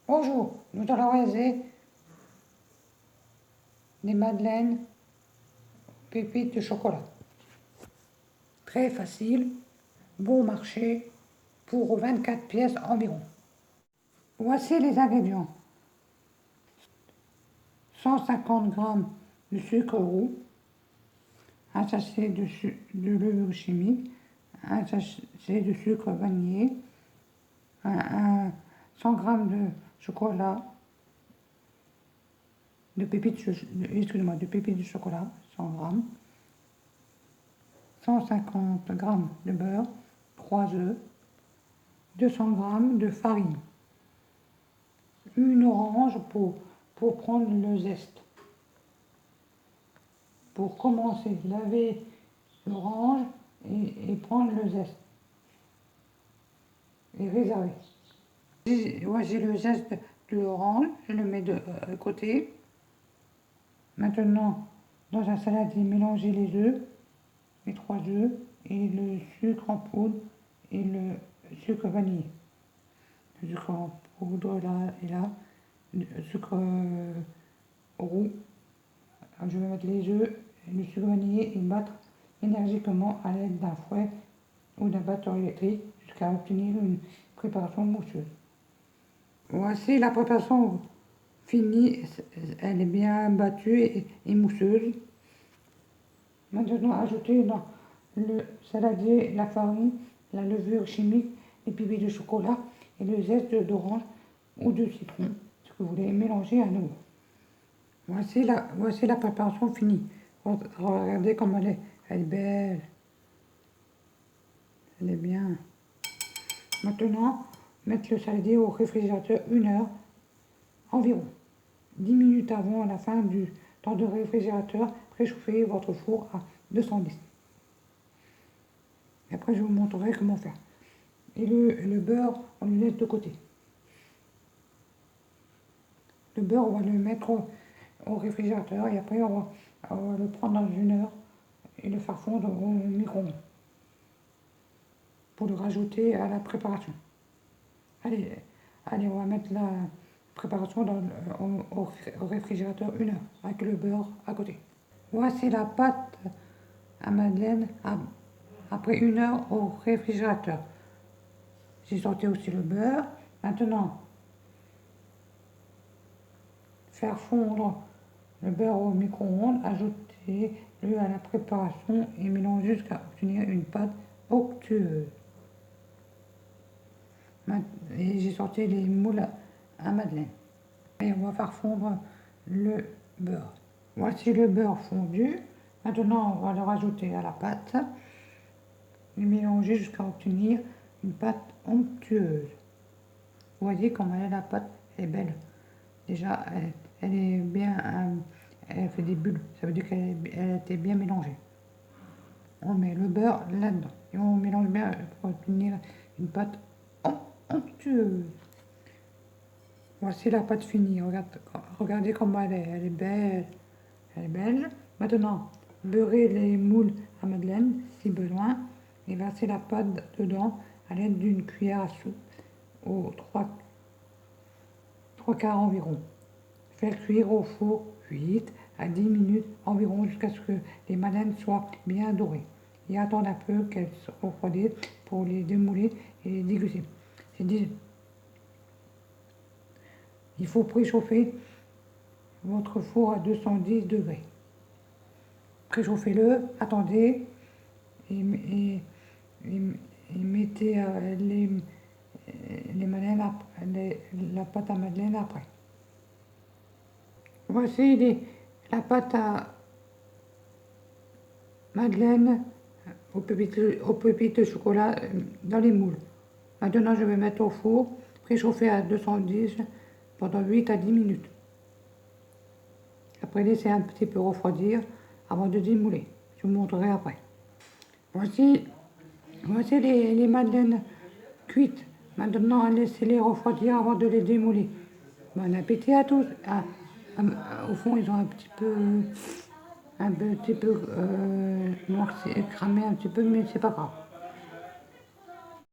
Bonjour, nous allons réaliser des madeleines pépites de chocolat. Très facile, bon marché pour 24 pièces environ. Voici les ingrédients. 150 g de sucre roux, un sachet de levure chimique, un sachet de sucre vanillé, 100 g de chocolat, de pépites de chocolat, 100 g, 150 g de beurre, 3 œufs, 200 g de farine, une orange pour prendre le zeste. Pour commencer, laver l'orange et prendre le zeste et réserver. Voici le zeste de l'orange, je le mets de côté. Maintenant, dans un saladier, mélangez les œufs, les 3 œufs et le sucre en poudre et le sucre vanillé. Le sucre en poudre là et là, le sucre roux. Alors, je vais mettre les œufs et le sucre vanillé et battre énergiquement à l'aide d'un fouet ou d'un batteur électrique jusqu'à obtenir une préparation mousseuse. Voici la préparation finie, elle est bien battue et mousseuse. Maintenant, ajoutez dans le saladier la farine, la levure chimique, les pépites de chocolat et le zeste d'orange ou de citron, ce que vous voulez mélanger à nouveau. Voici la préparation finie. Regardez comme elle est belle. Elle est bien. Maintenant, mettre le saladier au réfrigérateur 1 heure environ. 10 minutes avant la fin du temps de réfrigérateur, préchauffez votre four à 210. Et après, je vous montrerai comment faire. Et le beurre, on le laisse de côté. Le beurre, on va le mettre au réfrigérateur et après, on va le prendre dans 1 heure et le faire fondre au micro-ondes pour le rajouter à la préparation. Allez, on va mettre la préparation au réfrigérateur 1 heure avec le beurre à côté. Voici la pâte à madeleine après 1 heure au réfrigérateur. J'ai sorti aussi le beurre. Maintenant, faire fondre le beurre au micro-ondes, ajoutez-le à la préparation et mélangez jusqu'à obtenir une pâte onctueuse. Et j'ai sorti les moules à madeleine. Et on va faire fondre le beurre. Voici le beurre fondu. Maintenant, on va le rajouter à la pâte et mélanger jusqu'à obtenir une pâte onctueuse. Vous voyez comment la pâte est belle. Déjà, elle est bien, elle fait des bulles. Ça veut dire qu'elle a été bien mélangée. On met le beurre là-dedans et on mélange bien pour obtenir une pâte onctueuse. Voici la pâte finie. Regardez comment elle est belle. Elle est belle. Maintenant, beurrez les moules à madeleine si besoin et versez la pâte dedans à l'aide d'une cuillère à soupe aux 3/4 environ. Faire cuire au four 8 à 10 minutes environ jusqu'à ce que les madeleines soient bien dorées. Et attendre un peu qu'elles se refroidissent pour les démouler et les déguster. Il faut préchauffer votre four à 210 degrés. Préchauffez-le, attendez et mettez les madeleines la pâte à madeleine après. Voici la pâte à madeleine aux pépites de chocolat dans les moules. Maintenant, je vais mettre au four, préchauffer à 210 pendant 8 à 10 minutes. Après, laissez un petit peu refroidir avant de démouler. Je vous montrerai après. Voici les madeleines cuites. Maintenant, laissez-les refroidir avant de les démouler. Bon appétit à tous. Au fond, ils ont un petit peu noirci, cramé un petit peu, mais c'est pas grave.